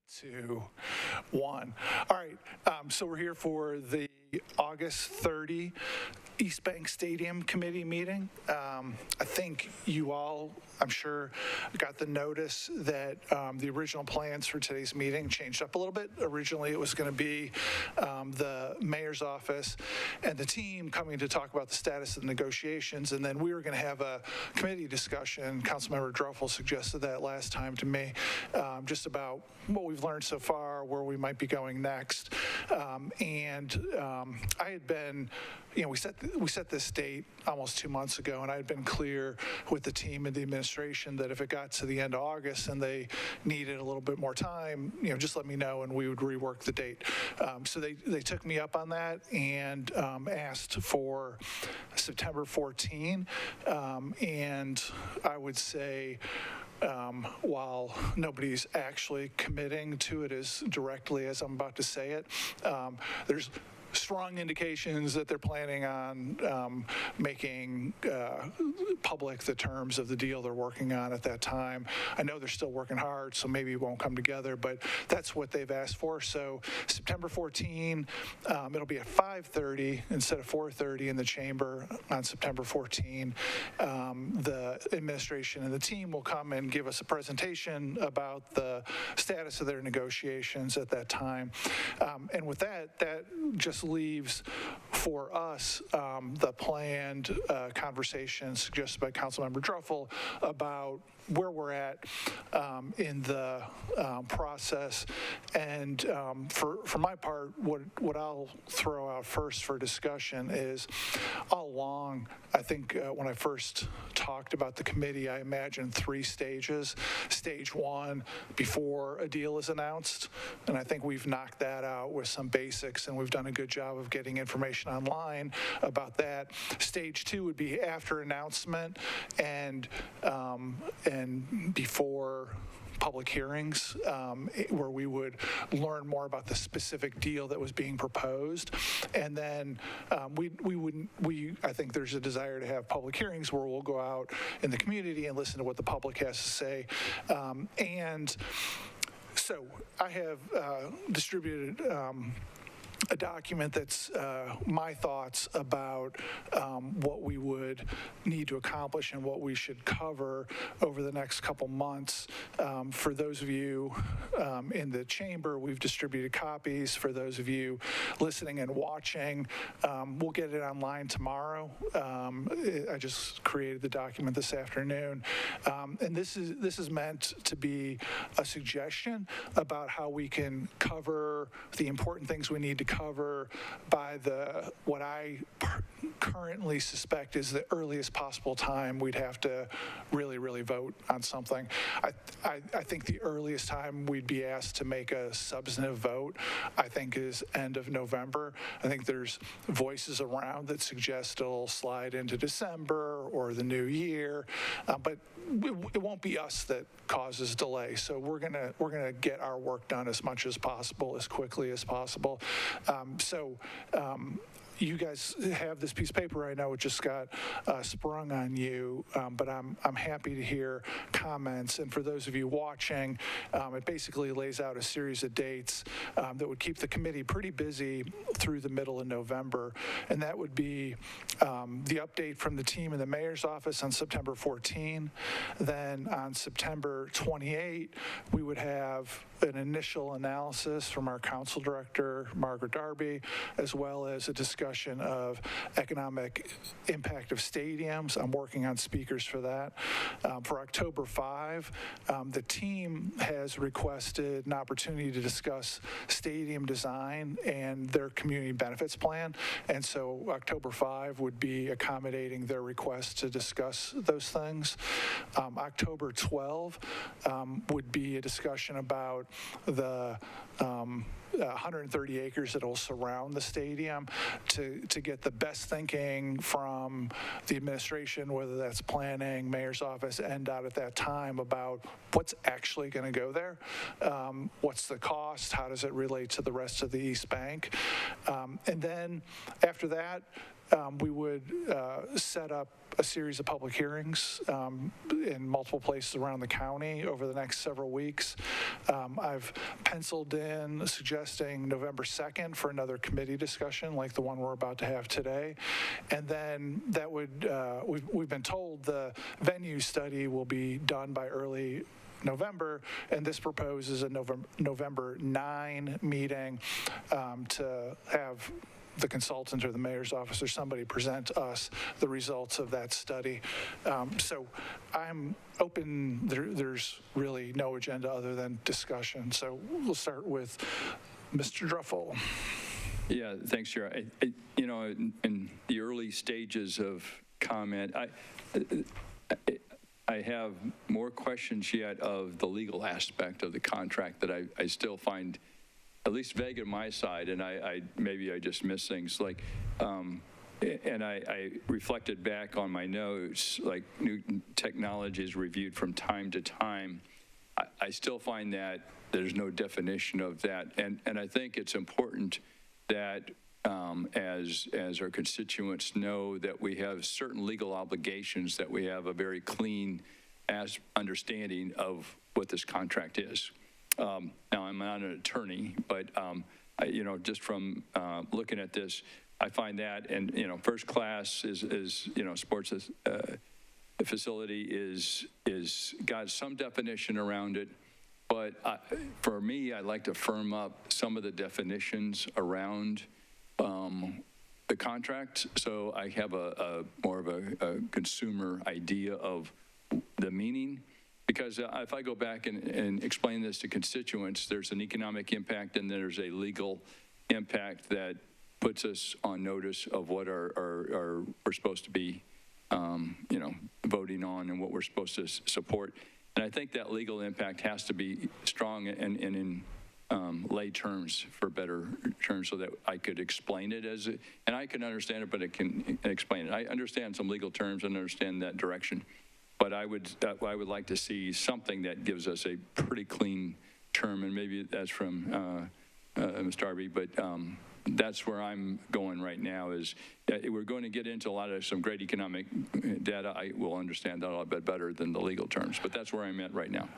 2, 1. All right, so we're here for the August 30 East Bank Stadium Committee meeting. I think you all, I'm sure, got the notice that the original plans for today's meeting changed up a little bit. Originally, it was going to be the mayor's office and the team coming to talk about the status of the negotiations, and then we were going to have a committee discussion. Councilmember Druffel suggested that last time to me, just about what we've learned so far, where we might be going next. I had been, we set this date almost 2 months ago, and I had been clear with the team and the administration that if it got to the end of August and they needed a little bit more time, just let me know and we would rework the date. So they took me up on that and asked for September 14. And I would say, while nobody's actually committing to it as directly as I'm about to say it, there's strong indications that they're planning on making public the terms of the deal they're working on at that time. I know they're still working hard, so maybe it won't come together, but that's what they've asked for. So September 14, it'll be at 5:30 instead of 4:30 in the chamber on September 14. The administration and the team will come and give us a presentation about the status of their negotiations at that time. And with that just leaves for us the planned conversation suggested by Councilmember Druffel about where we're at in the process. And for my part, what I'll throw out first for discussion is, all along, I think when I first talked about the committee, I imagined 3 stages. Stage 1, before a deal is announced, and I think we've knocked that out with some basics, and we've done a good job of getting information online about that. Stage 2 would be after announcement and before public hearings, where we would learn more about the specific deal that was being proposed. And then I think there's a desire to have public hearings where we'll go out in the community and listen to what the public has to say. And so I have distributed a document that's my thoughts about what we would need to accomplish and what we should cover over the next couple months. For those of you in the chamber, we've distributed copies. For those of you listening and watching, we'll get it online tomorrow. I just created the document this afternoon. And this is meant to be a suggestion about how we can cover the important things we need to cover by what I currently suspect is the earliest possible time we'd have to really vote on something. I think the earliest time we'd be asked to make a substantive vote, I think, is end of November. I think there's voices around that suggest it'll slide into December or the new year, but it won't be us that causes delay. So we're gonna get our work done as much as possible, as quickly as possible. You guys have this piece of paper right now. It just got sprung on you, but I'm happy to hear comments. And for those of you watching, it basically lays out a series of dates that would keep the committee pretty busy through the middle of November. And that would be the update from the team in the mayor's office on September 14. Then on September 28, we would have an initial analysis from our council director, Margaret Darby, as well as a discussion of economic impact of stadiums. I'm working on speakers for that. For October 5, the team has requested an opportunity to discuss stadium design and their community benefits plan. And so October 5 would be accommodating their request to discuss those things. October 12 would be a discussion about the 130 acres that will surround the stadium to get the best thinking from the administration, whether that's planning, mayor's office, NDOT at that time, about what's actually going to go there. What's the cost? How does it relate to the rest of the East Bank? And then after that, we would set up a series of public hearings in multiple places around the county over the next several weeks. I've penciled in suggesting November 2nd for another committee discussion like the one we're about to have today. And then that would, we've been told the venue study will be done by early November, and this proposes a November 9 meeting to have the consultant or the mayor's office or somebody present us the results of that study. So I'm open. There's really no agenda other than discussion. So we'll start with Mr. Druffel. Yeah, thanks, Chair. You know, in the early stages of comment, I have more questions yet of the legal aspect of the contract that I still find at least vague on my side, and maybe I just miss things. Like, and I reflected back on my notes, like new technology is reviewed from time to time. I still find that there's no definition of that, and I think it's important that as our constituents know that we have certain legal obligations, that we have a very clean understanding of what this contract is. Now, I'm not an attorney, but you know, just from looking at this, I find that, and you know, first class is you know, sports facility is got some definition around it, but for me, I'd like to firm up some of the definitions around the contract, so I have a more of a consumer idea of the meaning. Because if I go back and explain this to constituents, there's an economic impact and there's a legal impact that puts us on notice of what we're supposed to be, you know, voting on and what we're supposed to support. And I think that legal impact has to be strong and in lay terms, for better terms, so that I could explain it and I can understand it, but it can explain it. I understand some legal terms and understand that direction. But I would like to see something that gives us a pretty clean term, and maybe that's from Ms. Darby, but that's where I'm going right now is we're going to get into some great economic data. I will understand that a little bit better than the legal terms, but that's where I'm at right now.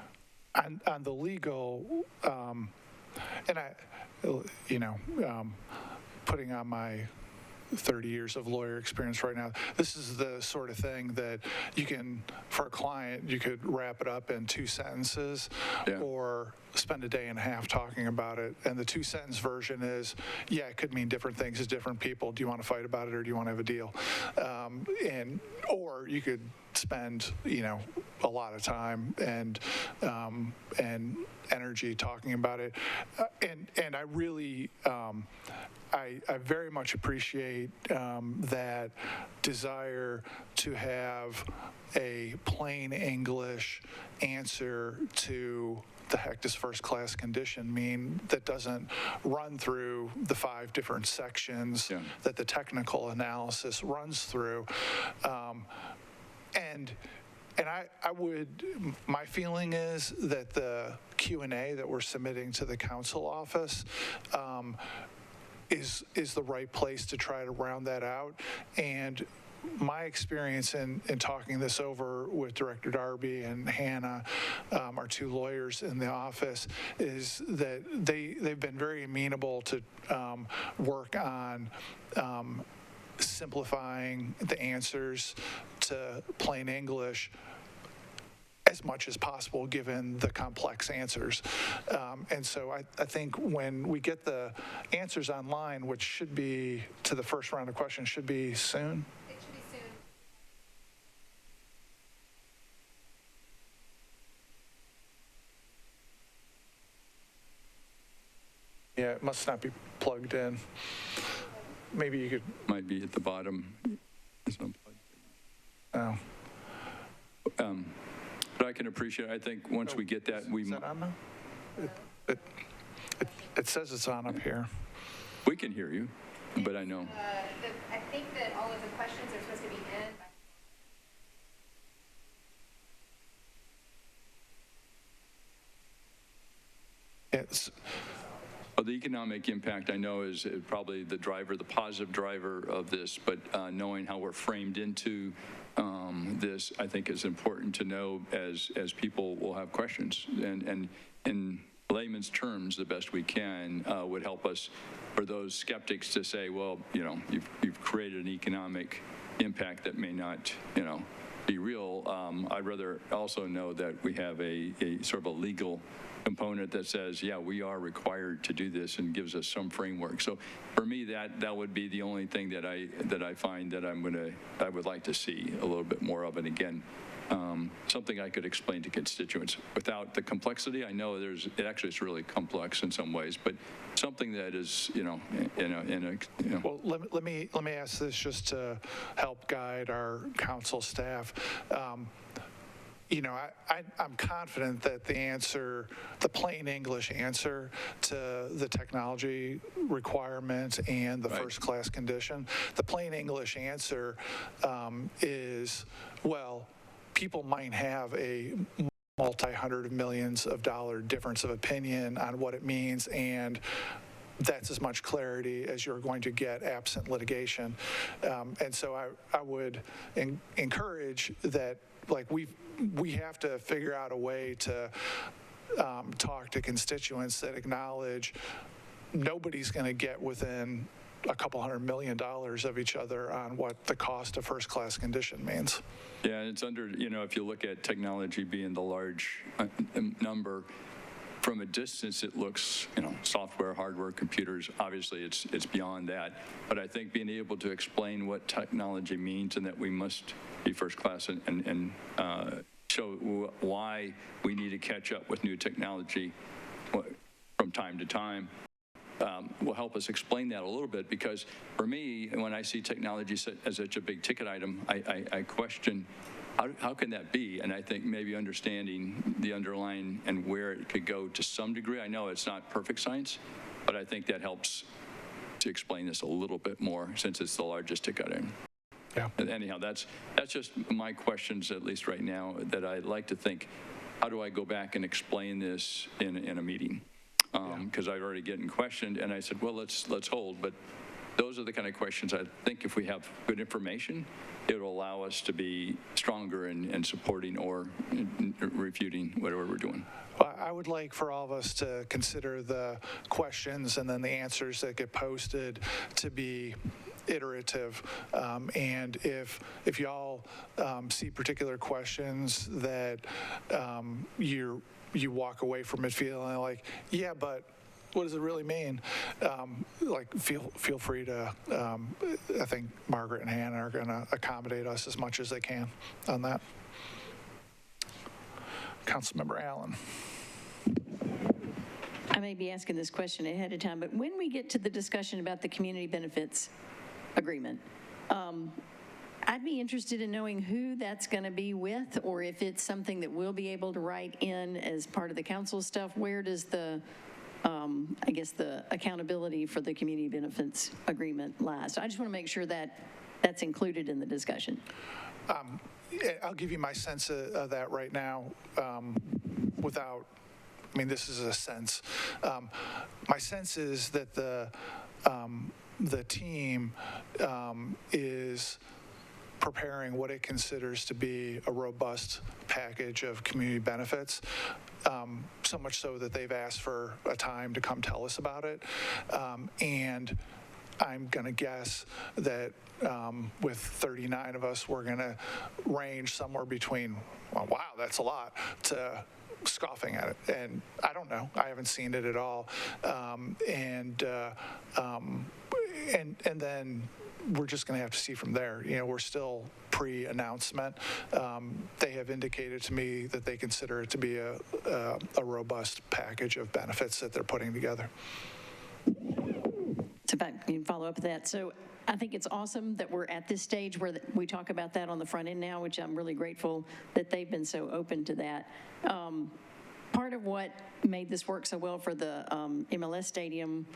On the legal, and I, you know, putting on my 30 years of lawyer experience right now, this is the sort of thing that you can, for a client, you could wrap it up in 2 sentences, yeah, or spend a day and a half talking about it. And the 2-sentence version is, yeah, it could mean different things to different people. Do you want to fight about it, or do you want to have a deal? Or you could spend, you know, a lot of time and energy talking about it. And I really, I very much appreciate that desire to have a plain English answer to the heck does first class condition mean, that doesn't run through the 5 different sections, yeah, that the technical analysis runs through. And I would, my feeling is that the Q&A that we're submitting to the council office is the right place to try to round that out. And my experience in talking this over with Director Darby and Hannah, our 2 lawyers in the office, is that they've been very amenable to work on simplifying the answers to plain English as much as possible, given the complex answers. And so I think when we get the answers online, which should be to the first round of questions, should be soon. It should be soon. Yeah, it must not be plugged in. Maybe you could. Might be at the bottom. It's unplugged. Oh. But I can appreciate, I think once we get that, Is that on now? It says it's on up here. We can hear you, but I know. I think that all of the questions are supposed to be in. It's. Well, the economic impact, I know, is probably the driver, the positive driver of this, but knowing how we're framed into this, I think, is important to know as people will have questions. And in layman's terms, the best we can would help us for those skeptics to say, well, you know, you've created an economic impact that may not, you know, be real. I'd rather also know that we have a sort of a legal component that says, yeah, we are required to do this and gives us some framework. So for me, that would be the only thing that I find that I would like to see a little bit more of. And again, something I could explain to constituents without the complexity. I know it's really complex in some ways, but something that is, you know, in a you know. Well, let me ask this just to help guide our council staff. You know, I'm confident that the plain English answer to the technology requirements and the first-class condition, the plain English answer is, well, people might have a multi-hundred of millions of dollar difference of opinion on what it means, and that's as much clarity as you're going to get absent litigation. And so I would encourage that, like, we have to figure out a way to talk to constituents that acknowledge nobody's going to get within a couple $100 million of each other on what the cost of first-class condition means. Yeah, it's under, you know, if you look at technology being the large number, from a distance it looks, you know, software, hardware, computers, obviously it's beyond that. But I think being able to explain what technology means and that we must be first class and show why we need to catch up with new technology from time to time will help us explain that a little bit, because for me, when I see technology as such a big ticket item, I question how can that be? And I think maybe understanding the underlying and where it could go to some degree. I know it's not perfect science, but I think that helps to explain this a little bit more since it's the largest ticket item. Yeah. And anyhow, that's just my questions, at least right now, that I'd like to think, how do I go back and explain this in a meeting? Because I'd already getting questioned, and I said, well, let's hold. But those are the kind of questions I think if we have good information, it will allow us to be stronger in supporting or in refuting whatever we're doing. Well, I would like for all of us to consider the questions and then the answers that get posted to be iterative, and if y'all see particular questions that you walk away from it feeling like, yeah, but what does it really mean? Like, feel free to. I think Margaret and Hannah are going to accommodate us as much as they can on that. Councilmember Allen. I may be asking this question ahead of time, but when we get to the discussion about the community benefits agreement, I'd be interested in knowing who that's going to be with, or if it's something that we'll be able to write in as part of the council stuff. Where does the I guess the accountability for the community benefits agreement lies? So I just want to make sure that that's included in the discussion. I'll give you my sense of that right now without, I mean, this is a sense. My sense is that the team is preparing what it considers to be a robust package of community benefits, so much so that they've asked for a time to come tell us about it. And I'm going to guess that with 39 of us, we're going to range somewhere between, well, wow, that's a lot, to scoffing at it. And I don't know. I haven't seen it at all. And then we're just going to have to see from there. You know, we're still pre-announcement. They have indicated to me that they consider it to be a robust package of benefits that they're putting together. So if I can follow up with that. So I think it's awesome that we're at this stage where we talk about that on the front end now, which I'm really grateful that they've been so open to that. Part of what made this work so well for the MLS stadium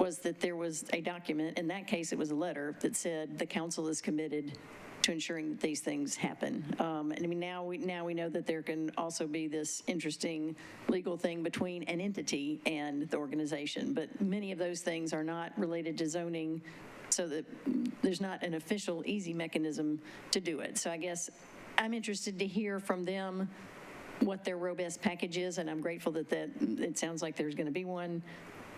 was that there was a document, in that case it was a letter, that said the council is committed to ensuring that these things happen. And I mean, now we know that there can also be this interesting legal thing between an entity and the organization, but many of those things are not related to zoning so that there's not an official, easy mechanism to do it. So I guess I'm interested to hear from them what their robust package is, and I'm grateful that it sounds like there's going to be one.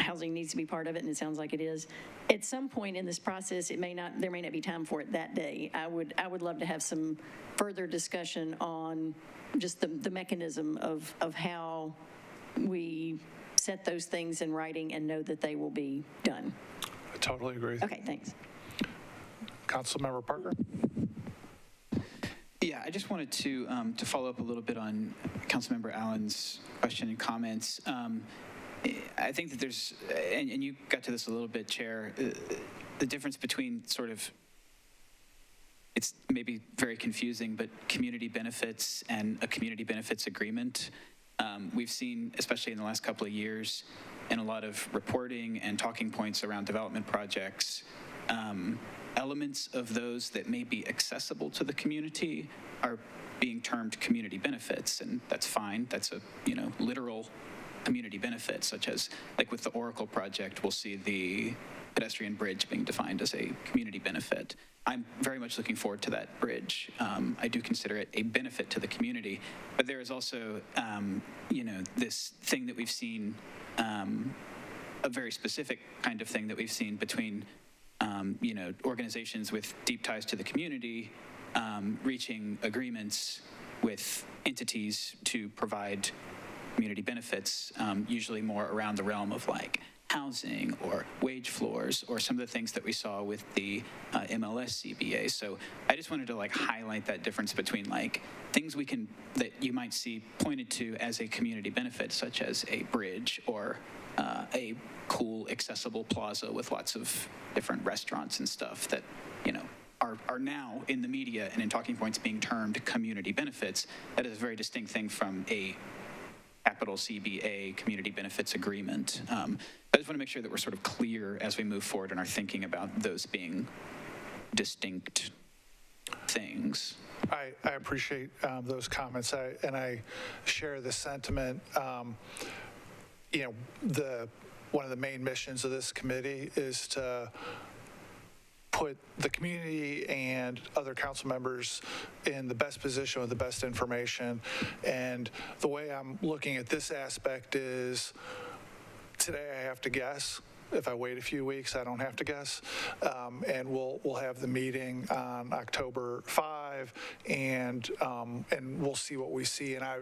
Housing needs to be part of it, and it sounds like it is. At some point in this process, there may not be time for it that day. I would love to have some further discussion on just the mechanism of how we set those things in writing and know that they will be done. I totally agree. Okay, thanks. Councilmember Parker? Yeah, I just wanted to follow up a little bit on Councilmember Allen's question and comments. I think that there's, and you got to this a little bit, Chair, the difference between sort of, it's maybe very confusing, but community benefits and a community benefits agreement. We've seen, especially in the last couple of years, in a lot of reporting and talking points around development projects, elements of those that may be accessible to the community are being termed community benefits, and that's fine. That's a, literal community benefit, such as, like with the Oracle project, we'll see the pedestrian bridge being defined as a community benefit. I'm very much looking forward to that bridge. I do consider it a benefit to the community, but there is also, this thing that we've seen, a very specific kind of thing that we've seen between, organizations with deep ties to the community reaching agreements with entities to provide community benefits, usually more around the realm of like housing or wage floors or some of the things that we saw with the MLS CBA. So I just wanted to like highlight that difference between like things that you might see pointed to as a community benefit, such as a bridge or a cool accessible plaza with lots of different restaurants and stuff that, are now in the media and in talking points being termed community benefits. That is a very distinct thing from a capital CBA community benefits agreement. I just want to make sure that we're sort of clear as we move forward in our thinking about those being distinct things. I appreciate those comments, and I share the sentiment. One of the main missions of this committee is to put the community and other council members in the best position with the best information. And the way I'm looking at this aspect is today I have to guess. If I wait a few weeks, I don't have to guess. And we'll have the meeting on October 5, and we'll see what we see. And I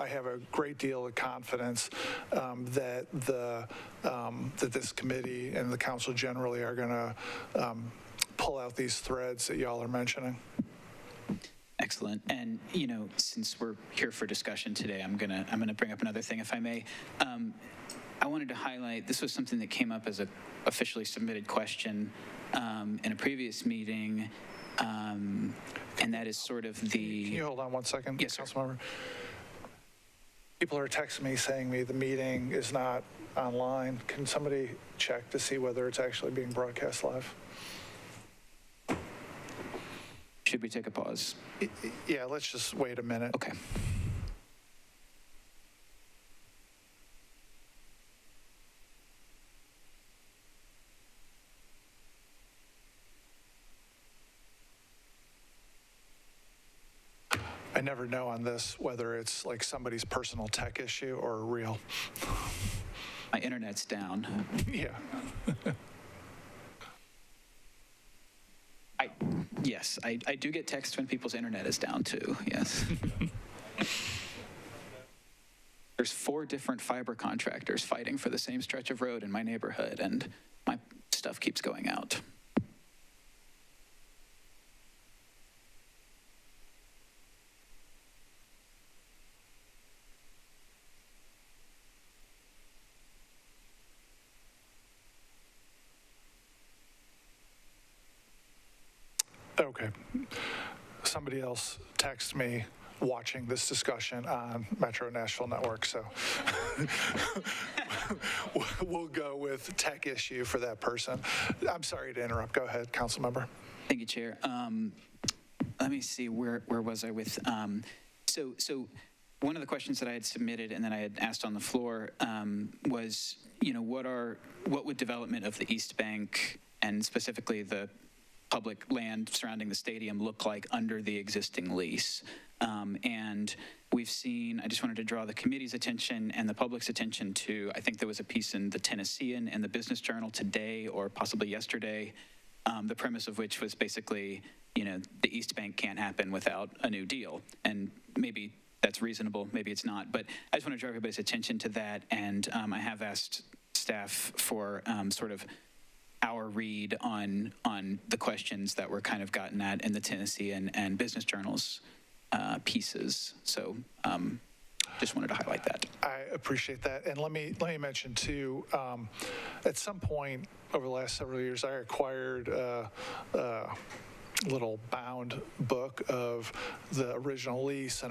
have a great deal of confidence that that this committee and the council generally are going to pull out these threads that y'all are mentioning. Excellent. And since we're here for discussion today, I'm gonna bring up another thing, if I may. I wanted to highlight, this was something that came up as a officially submitted question in a previous meeting, and that is sort of the... Can you hold on one second? Yes, sir. Councilmember? People are texting me saying the meeting is not online. Can somebody check to see whether it's actually being broadcast live? Should we take a pause? Yeah, let's just wait a minute. Okay. I never know on this whether it's like somebody's personal tech issue or real. My internet's down. Yeah. Yes, I do get texts when people's internet is down too, yes. There's 4 different fiber contractors fighting for the same stretch of road in my neighborhood, and my stuff keeps going out. Okay. Somebody else texted me watching this discussion on Metro Nashville Network, so we'll go with tech issue for that person. I'm sorry to interrupt. Go ahead, council member. Thank you, Chair. Let me see, where was I with, so one of the questions that I had submitted and then I had asked on the floor was, what would development of the East Bank and specifically the public land surrounding the stadium look like under the existing lease. And we've seen, I just wanted to draw the committee's attention and the public's attention to, I think there was a piece in the Tennessean and the Business Journal today or possibly yesterday, the premise of which was basically, the East Bank can't happen without a new deal. And maybe that's reasonable, maybe it's not. But I just want to draw everybody's attention to that. And I have asked staff for sort of our read on the questions that were kind of gotten at in the Tennessee and Business Journals pieces. So just wanted to highlight that. I appreciate that. And let me mention too, at some point over the last several years, I acquired a little bound book of the original lease and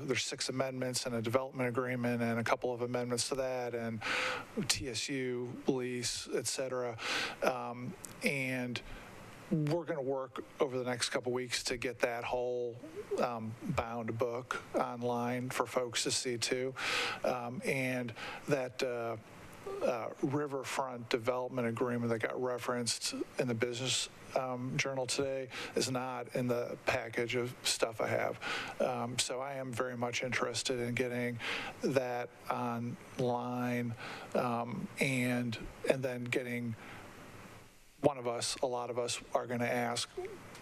there's 6 amendments and a development agreement and a couple of amendments to that and TSU lease, et cetera. And we're going to work over the next couple weeks to get that whole bound book online for folks to see too. And that riverfront development agreement that got referenced in the Business Journal today is not in the package of stuff I have. So I am very much interested in getting that online and then getting a lot of us are going to ask,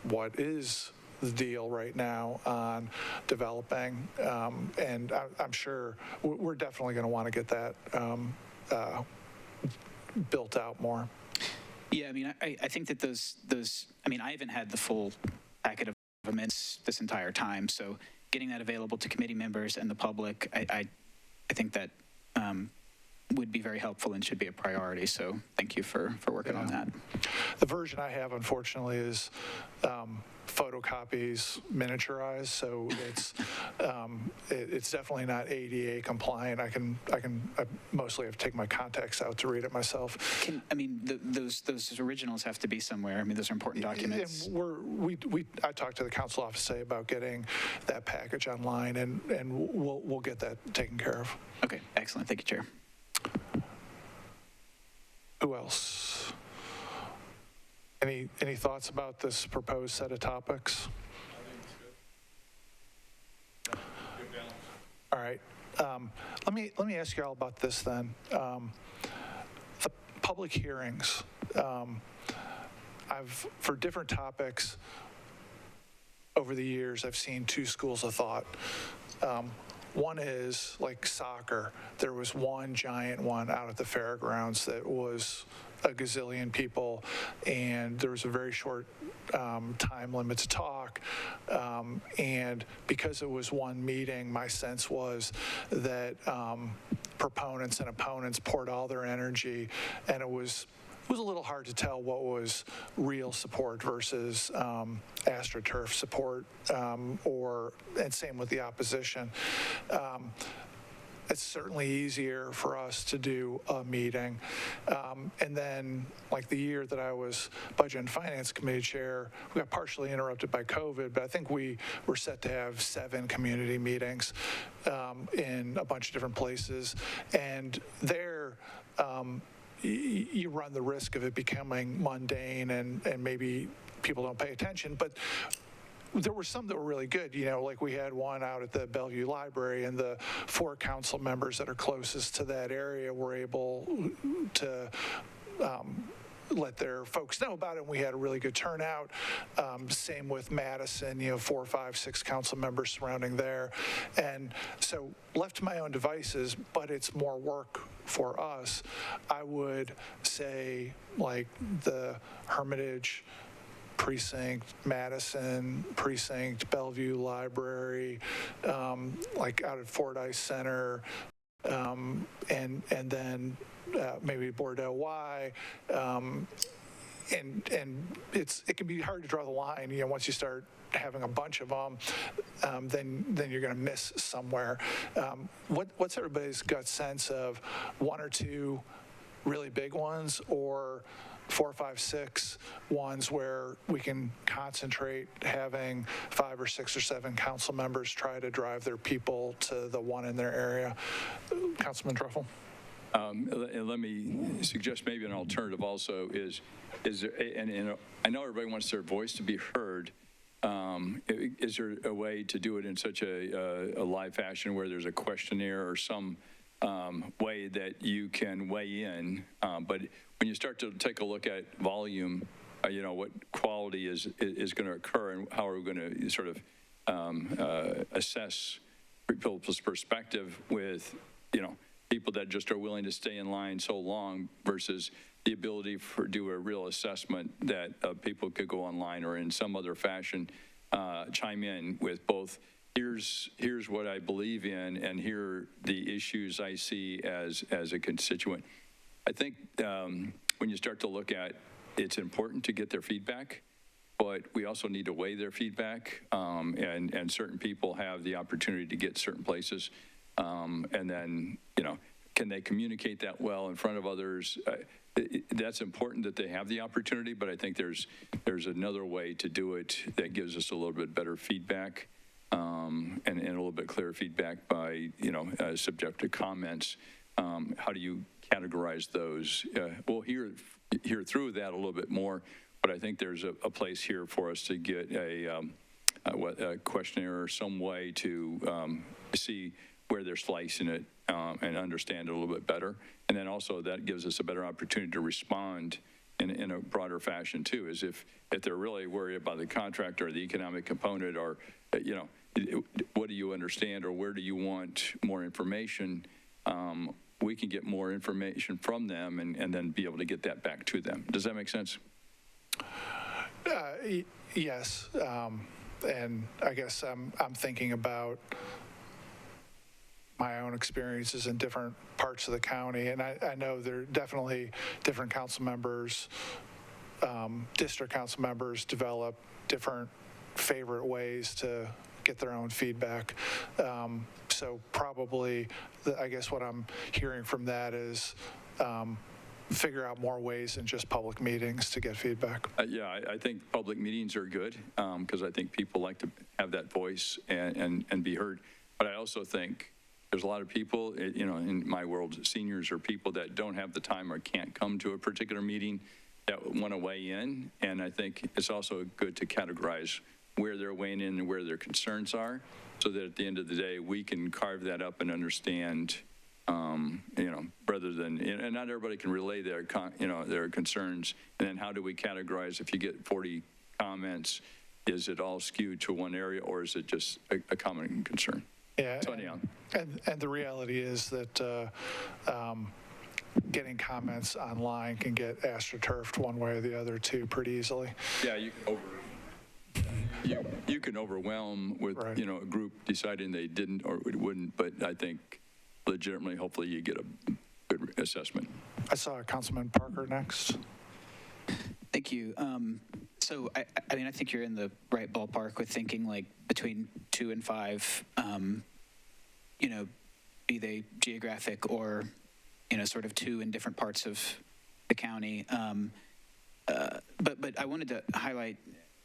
what is the deal right now on developing? And I'm sure we're definitely going to want to get that built out more. Yeah, I mean, I think that those, I mean, I haven't had the full packet of amendments this entire time, so getting that available to committee members and the public, I think that would be very helpful and should be a priority, so thank you for working on that. The version I have, unfortunately, is photocopies miniaturized, so it's definitely not ADA compliant. I mostly have to take my contacts out to read it myself. Those originals have to be somewhere. I mean, those are important documents. I talked to the council office today about getting that package online, and we'll get that taken care of. Okay, excellent. Thank you, Chair. Who else? Any thoughts about this proposed set of topics? I think it's good balance. All right. Let me ask you all about this then. The public hearings. For different topics over the years, I've seen 2 schools of thought. One is like soccer. There was one giant one out at the fairgrounds that was a gazillion people, and there was a very short time limit to talk. And because it was one meeting, my sense was that proponents and opponents poured all their energy, and it was a little hard to tell what was real support versus AstroTurf support, and same with the opposition. It's certainly easier for us to do a meeting. And then, like the year that I was Budget and Finance Committee Chair, we got partially interrupted by COVID, but I think we were set to have 7 community meetings in a bunch of different places. And there, you run the risk of it becoming mundane and maybe people don't pay attention. But there were some that were really good, like we had one out at the Bellevue Library, and the 4 council members that are closest to that area were able to let their folks know about it, and we had a really good turnout. Same with Madison, 4, 5, 6 council members surrounding there. And so left to my own devices, but it's more work for us. I would say like the Hermitage Precinct, Madison Precinct, Bellevue Library, like out at Fordyce Center, and then maybe Bordeaux Y, and it can be hard to draw the line. Once you start having a bunch of them, then you're going to miss somewhere. What's everybody's gut sense of 1 or 2 really big ones, or 4, 5, 6 ones where we can concentrate having 5 or 6 or 7 council members try to drive their people to the one in their area? Councilman Druffel. And let me suggest maybe an alternative also is there, and I know everybody wants their voice to be heard. Is there a way to do it in such a live fashion where there's a questionnaire or some way that you can weigh in? But when you start to take a look at volume, what quality is going to occur and how are we going to sort of assess people's perspective with, people that just are willing to stay in line so long versus the ability to do a real assessment that people could go online or in some other fashion chime in with both, here's what I believe in and here are the issues I see as a constituent. I think when you start to look at, it's important to get their feedback, but we also need to weigh their feedback, and certain people have the opportunity to get certain places, and then, can they communicate that well in front of others? That's important that they have the opportunity, but I think there's another way to do it that gives us a little bit better feedback, and a little bit clearer feedback by, subjective comments. How do you categorize those? We'll hear through that a little bit more, but I think there's a place here for us to get a questionnaire or some way to see where they're slicing it and understand it a little bit better. And then also that gives us a better opportunity to respond in a broader fashion too, as if they're really worried about the contract or the economic component or, what do you understand or where do you want more information? We can get more information from them and then be able to get that back to them. Does that make sense? Yes. And I guess I'm thinking about my own experiences in different parts of the county. And I know there are definitely different council members, district council members develop different favorite ways to get their own feedback. So probably, I guess what I'm hearing from that is figure out more ways than just public meetings to get feedback. Yeah, I think public meetings are good because I think people like to have that voice and be heard. But I also think there's a lot of people, in my world, seniors are people that don't have the time or can't come to a particular meeting that want to weigh in. And I think it's also good to categorize where they're weighing in and where their concerns are so that at the end of the day, we can carve that up and understand, rather than, and not everybody can relay their concerns. And then how do we categorize if you get 40 comments, is it all skewed to one area or is it just a common concern? Yeah, So anyhow. and the reality is that getting comments online can get astroturfed one way or the other too pretty easily. Yeah, you can overwhelm with, Right. A group deciding they didn't or wouldn't, but I think legitimately, hopefully you get a good assessment. I saw Councilman Parker next. Thank you. So I think you're in the right ballpark with thinking like between 2 and 5, be they geographic or, sort of 2 in different parts of the county. But I wanted to highlight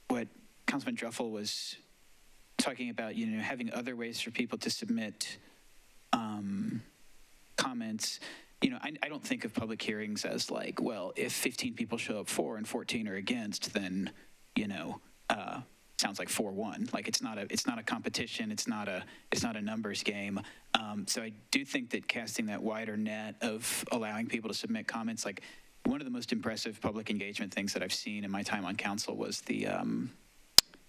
what Councilman Druffel was talking about, having other ways for people to submit comments. I don't think of public hearings as like, well, if 15 people show up for and 14 are against, then, sounds like 4-1. Like it's not a competition. It's not a numbers game. So I do think that casting that wider net of allowing people to submit comments, like one of the most impressive public engagement things that I've seen in my time on council was the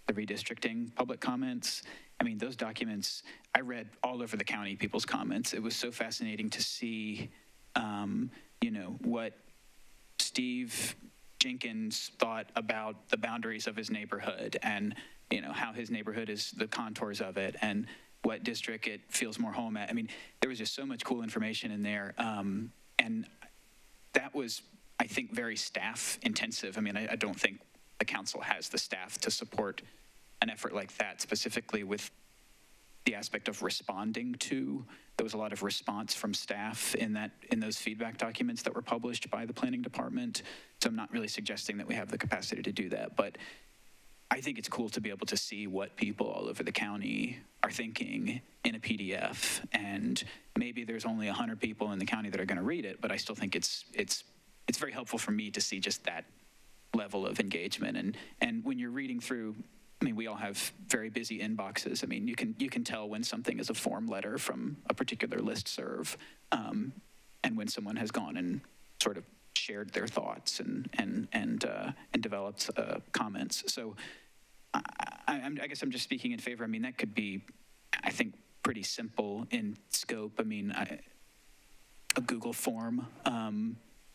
redistricting public comments. I mean, those documents, I read all over the county people's comments. It was so fascinating to see, what Steve Jenkins thought about the boundaries of his neighborhood and, how his neighborhood is, the contours of it, and what district it feels more home at. I mean, there was just so much cool information in there. And that was, I think, very staff intensive. I mean, I don't think the council has the staff to support an effort like that, specifically with the aspect of responding to. There was a lot of response from staff in those feedback documents that were published by the planning department. So I'm not really suggesting that we have the capacity to do that, but I think it's cool to be able to see what people all over the county are thinking in a PDF. And maybe there's only 100 people in the county that are going to read it, but I still think it's very helpful for me to see just that level of engagement. And when you're reading through, I mean, we all have very busy inboxes. I mean, you can tell when something is a form letter from a particular listserv, and when someone has gone and sort of shared their thoughts and developed comments. So I guess I'm just speaking in favor. I mean, that could be, I think, pretty simple in scope. I mean, a Google form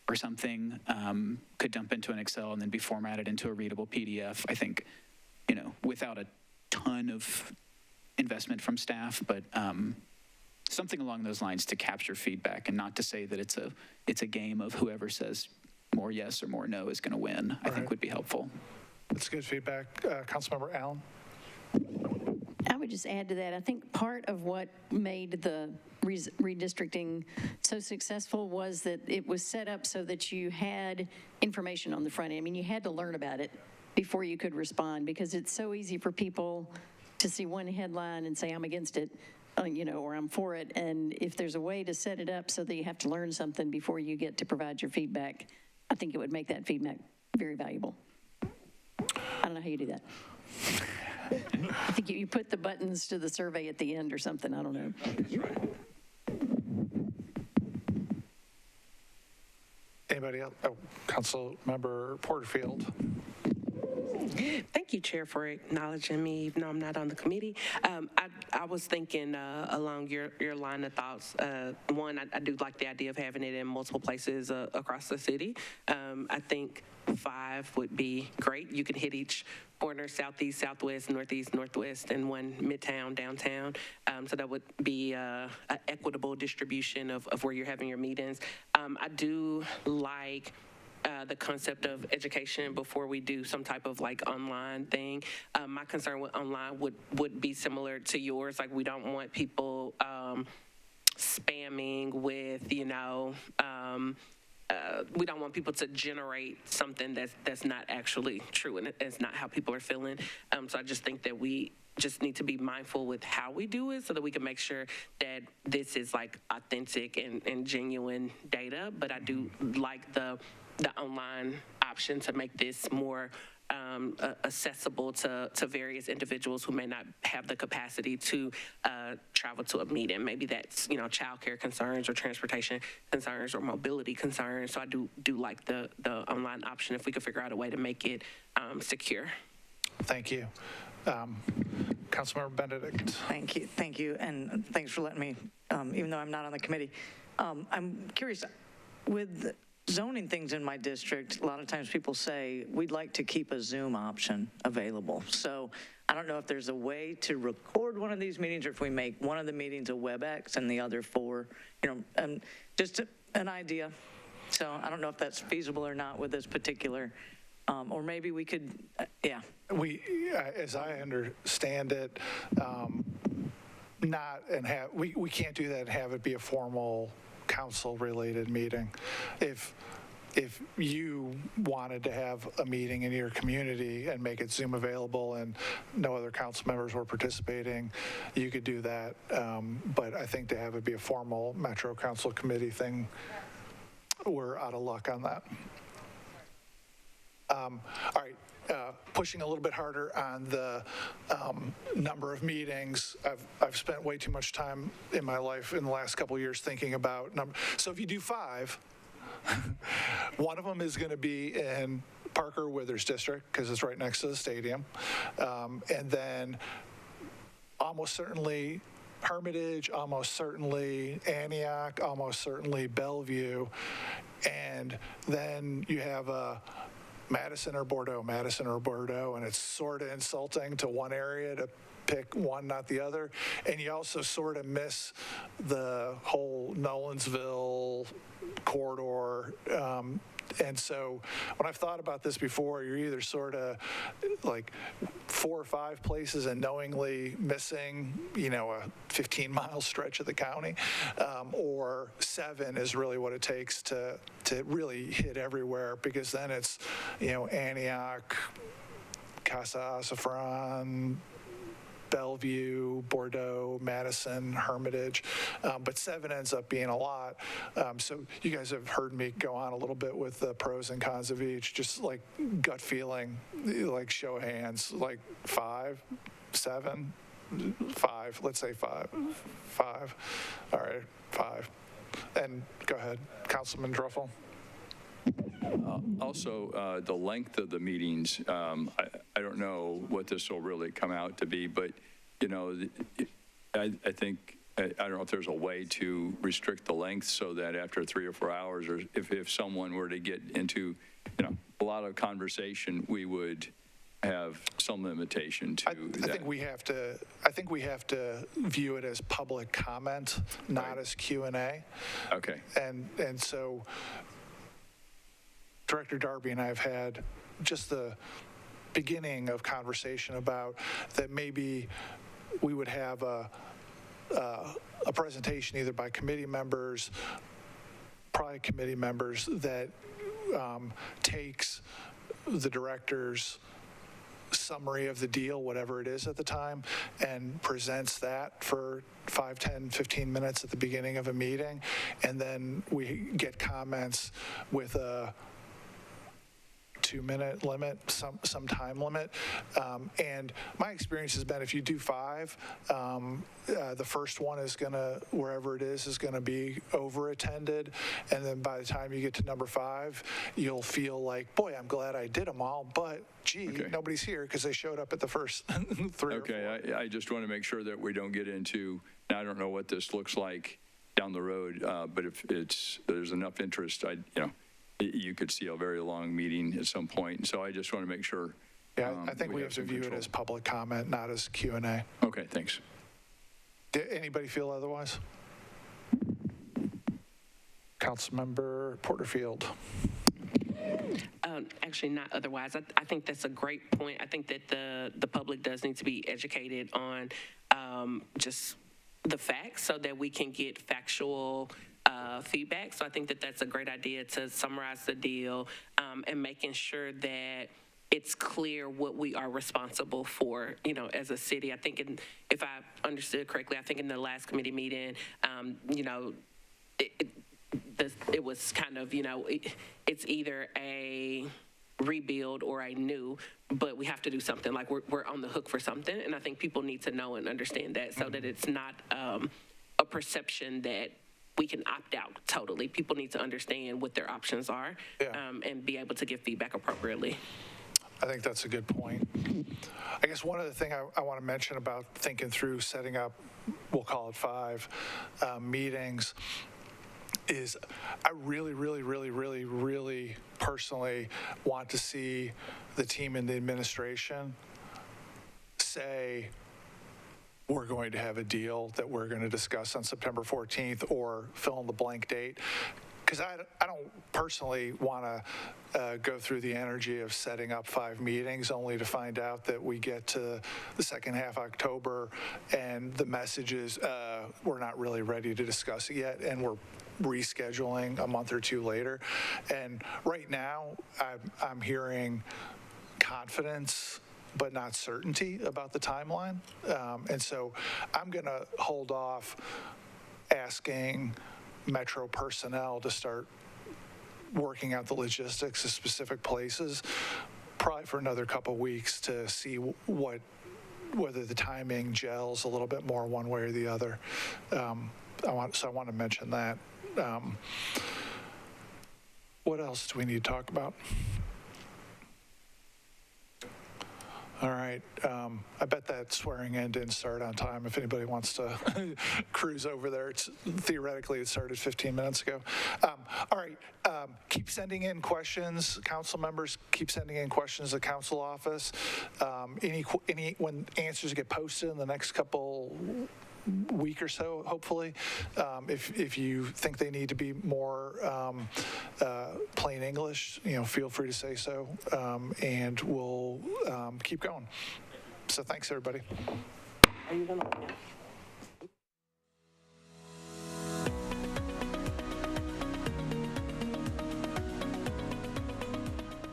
or something could dump into an Excel and then be formatted into a readable PDF. I think, without a ton of investment from staff, but something along those lines to capture feedback, and not to say that it's a game of whoever says more yes or more no is going to win. I think would be helpful. That's good feedback. Councilmember Allen? I would just add to that, I think part of what made the redistricting so successful was that it was set up so that you had information on the front end. I mean, you had to learn about it before you could respond, because it's so easy for people to see one headline and say, I'm against it, or I'm for it. And if there's a way to set it up so that you have to learn something before you get to provide your feedback, I think it would make that feedback very valuable. I don't know how you do that. I think you put the buttons to the survey at the end or something. I don't know. That's right. Anybody else? Oh, Councilmember Porterfield. Thank you, Chair, for acknowledging me, even though I'm not on the committee. I was thinking along your line of thoughts. One, I do like the idea of having it in multiple places across the city. I think 5 would be great. You can hit each corner, southeast, southwest, northeast, northwest, and one midtown, downtown. So that would be an equitable distribution of where you're having your meetings. I do like the concept of education before we do some type of like online thing. My concern with online would be similar to yours. Like, we don't want people spamming with, we don't want people to generate something that's not actually true, and it's not how people are feeling. So I just think that we just need to be mindful with how we do it so that we can make sure that this is like authentic and genuine data. But I do like the online option to make this more accessible to various individuals who may not have the capacity to travel to a meeting. Maybe that's, childcare concerns or transportation concerns or mobility concerns. So I do like the online option if we could figure out a way to make it secure. Thank you. Councilmember Benedict. Thank you, and thanks for letting me, even though I'm not on the committee. I'm curious, with zoning things in my district, a lot of times people say, we'd like to keep a Zoom option available. So I don't know if there's a way to record one of these meetings, or if we make one of the meetings a WebEx and the other 4, just an idea. So I don't know if that's feasible or not with this particular, or maybe we could, yeah. We, as I understand it, we can't do that and have it be a formal council-related meeting. If you wanted to have a meeting in your community and make it Zoom available and no other council members were participating, you could do that. But I think to have it be a formal Metro Council committee thing, we're out of luck on that. All right. Pushing a little bit harder on the number of meetings. I've spent way too much time in my life in the last couple of years thinking about number. So if you do 5, one of them is going to be in Parker Withers District because it's right next to the stadium, and then almost certainly Hermitage, almost certainly Antioch, almost certainly Bellevue, and then you have a Madison or Bordeaux, and it's sort of insulting to one area to pick one, not the other. And you also sort of miss the whole Nolensville corridor. And so when I've thought about this before, you're either sort of like 4 or 5 places and knowingly missing, a 15-mile stretch of the county, or 7 is really what it takes to really hit everywhere, because then it's, Antioch, Casa Azafran, Bellevue, Bordeaux, Madison, Hermitage, but 7 ends up being a lot. So you guys have heard me go on a little bit with the pros and cons of each, just like gut feeling, like show of hands, like 5, 7, 5, let's say 5. All right, 5. And go ahead, Councilman Druffel. Also, the length of the meetings, I don't know what this will really come out to be, but, you know, I think, I don't know if there's a way to restrict the length so that after 3 or 4 hours, or if someone were to get into, you know, a lot of conversation, we would have some limitation to that. I think we have to view it as public comment, not as Q&A. Okay. And so Director Darby and I have had just the beginning of conversation about that maybe we would have a presentation either by committee members, probably committee members, that takes the director's summary of the deal, whatever it is at the time, and presents that for 5, 10, 15 minutes at the beginning of a meeting. And then we get comments with a 2-minute limit, some time limit. And my experience has been if you do 5, the first one is going to, wherever it is going to be over attended. And then by the time you get to number 5, you'll feel like, boy, I'm glad I did them all, but gee, Okay. nobody's here because they showed up at the first 3 or 4. Okay, I just want to make sure that we don't get into, now I don't know what this looks like down the road, but if there's enough interest, you could see a very long meeting at some point. So I just want to make sure. Yeah, I think we have to some view it control. as public comment, not as Q&A. Okay, thanks. Did anybody feel otherwise? Councilmember Porterfield. Actually, not otherwise. I think that's a great point. I think that the public does need to be educated on just the facts so that we can get factual feedback. So I think that that's a great idea to summarize the deal and making sure that it's clear what we are responsible for, as a city. I think if I understood correctly, I think in the last committee meeting, it was kind of, it's either a rebuild or a new, but we have to do something. Like we're on the hook for something, and I think people need to know and understand that so that it's not a perception that we can opt out totally. People need to understand what their options are and be able to give feedback appropriately. I think that's a good point. I guess one other thing I want to mention about thinking through setting up, we'll call it 5 meetings, is I really, really, really, really, really personally want to see the team in the administration say, we're going to have a deal that we're going to discuss on September 14th, or fill in the blank date. Because I don't personally want to go through the energy of setting up 5 meetings only to find out that we get to the second half of October and the message is we're not really ready to discuss it yet, and we're rescheduling a month or 2 later. And right now, I'm hearing confidence but not certainty about the timeline. And so I'm going to hold off asking Metro personnel to start working out the logistics of specific places, probably for another couple weeks to see whether the timing gels a little bit more one way or the other. I want to mention that. What else do we need to talk about? All right. I bet that swearing in didn't start on time. If anybody wants to cruise over there, theoretically it started 15 minutes ago. All right. Keep sending in questions. Council members, keep sending in questions to the council office. When answers get posted in the next couple week or so, hopefully, if you think they need to be more plain English, feel free to say so, and we'll keep going. So thanks, everybody. Are you gonna?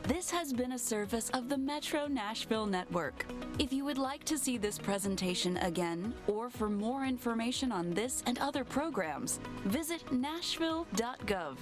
This has has been a service of the Metro Nashville Network. If you would like to see this presentation again, or for more information on this and other programs, visit nashville.gov.